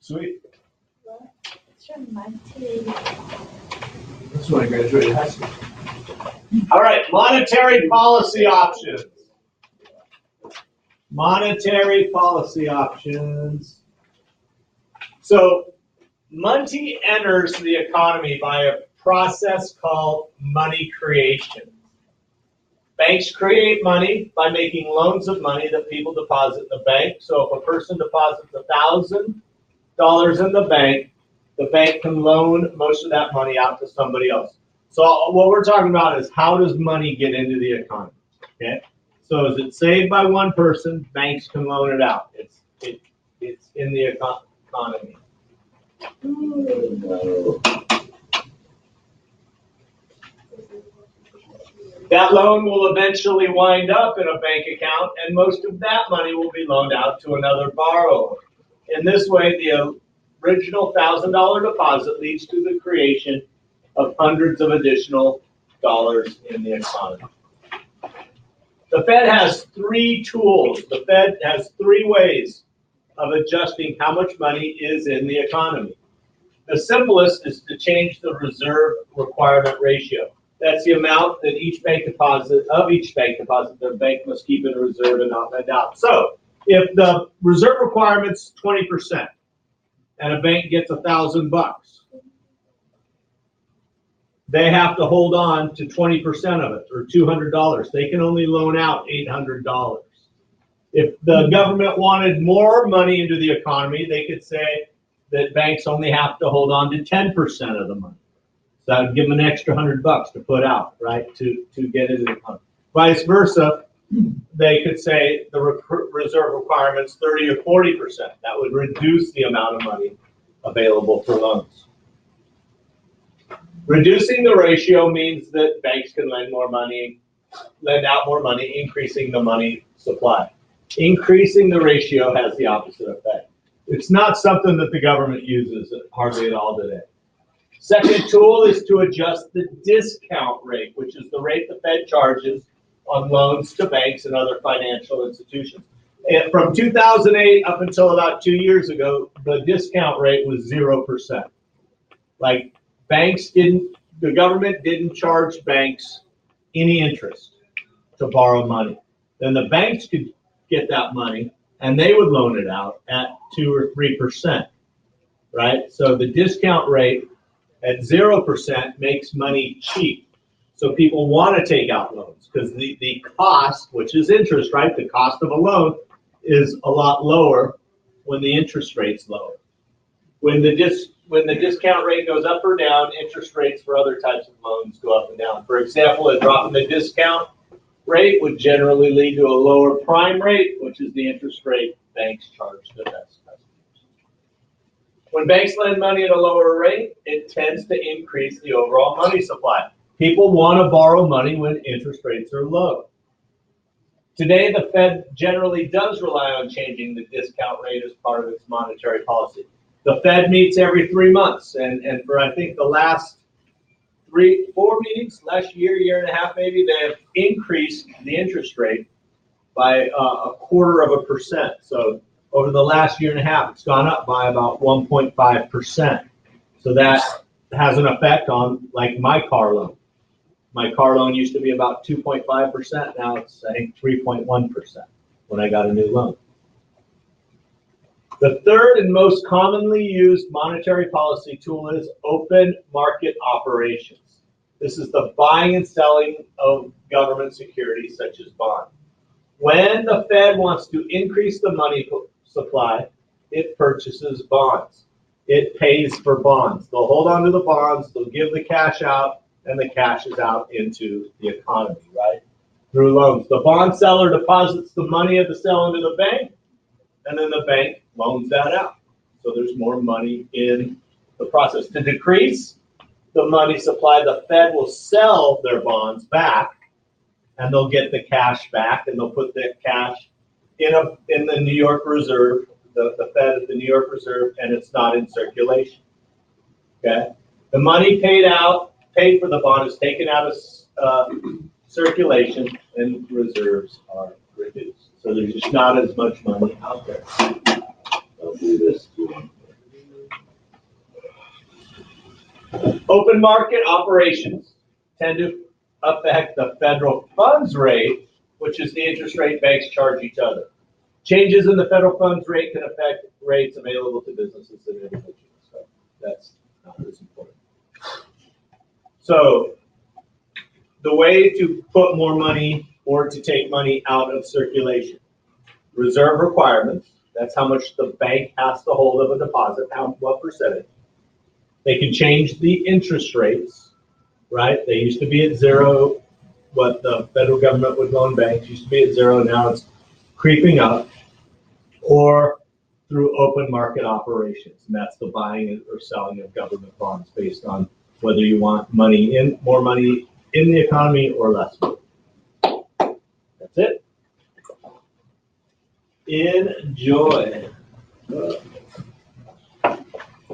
Sweet. Monetary. That's when I graduated high school. All right, monetary policy options. Monetary policy options. So money enters the economy by a process called money creation. Banks create money by making loans of money that people deposit in the bank. So if a person deposits $1,000 in the bank can loan most of that money out to somebody else. So what we're talking about is how does money get into the economy? Okay. So is it saved by one person? Banks can loan it out. It's in the economy. That loan will eventually wind up in a bank account, and most of that money will be loaned out to another borrower. In this way, the original $1,000 deposit leads to the creation of hundreds of additional dollars in the economy. The Fed has three tools. The Fed has three ways of adjusting how much money is in the economy. The simplest is to change the reserve requirement ratio. That's the amount that each bank deposit, the bank must keep in reserve and not lend out. So if the reserve requirement's 20% and a bank gets $1,000, they have to hold on to 20% of it, or $200. They can only loan out $800. If the government wanted more money into the economy, they could say that banks only have to hold on to 10% of the money. So that would give them an extra $100 to put out, right, to get into the economy. Vice versa, they could say the reserve requirement's 30 or 40%. That would reduce the amount of money available for loans. Reducing the ratio means that banks can lend out more money, increasing the money supply. Increasing the ratio has the opposite effect. It's not something that the government uses hardly at all today. Second tool is to adjust the discount rate, which is the rate the Fed charges on loans to banks and other financial institutions. And from 2008 up until about 2 years ago, the discount rate was 0%. Like the government didn't charge banks any interest to borrow money. Then the banks could get that money and they would loan it out at 2 or 3%, right? So the discount rate at 0% makes money cheap. So people want to take out loans because the cost, which is interest, right? The cost of a loan is a lot lower when the interest rate's lower. When the discount rate goes up or down, interest rates for other types of loans go up and down. For example, a drop in the discount rate would generally lead to a lower prime rate, which is the interest rate banks charge their best customers. When banks lend money at a lower rate, it tends to increase the overall money supply. People want to borrow money when interest rates are low. Today, the Fed generally does rely on changing the discount rate as part of its monetary policy. The Fed meets every 3 months, and for I think the last 4 meetings, last year and a half maybe, they have increased the interest rate by 0.25%. So over the last year and a half, it's gone up by about 1.5%. So that has an effect on, like, my car loan. My car loan used to be about 2.5%. Now it's, I think, 3.1% when I got a new loan. The third and most commonly used monetary policy tool is open market operations. This is the buying and selling of government securities such as bonds. When the Fed wants to increase the money supply, it purchases bonds. It pays for bonds. They'll hold on to the bonds, they'll give the cash out, and the cash is out into the economy, right? Through loans. The bond seller deposits the money of the sale into the bank, and then the bank loans that out. So there's more money in the process. To decrease the money supply, the Fed will sell their bonds back, and they'll get the cash back, and they'll put that cash in the New York Reserve, the Fed at the New York Reserve, and it's not in circulation. Okay? The money paid for the bond is taken out of circulation, and reserves are reduced. So there's just not as much money out there. I'll do this too. Open market operations tend to affect the federal funds rate, which is the interest rate banks charge each other. Changes in the federal funds rate can affect rates available to businesses and individuals. So that's not as important. So the way to put more money or to take money out of circulation. Reserve requirements, that's how much the bank has to hold of a deposit, what percentage. They can change the interest rates, right? They used to be at zero. What the federal government would loan banks used to be at zero, now it's creeping up. Or through open market operations, and that's the buying or selling of government bonds based on whether you want more money in the economy or less. That's it. Enjoy.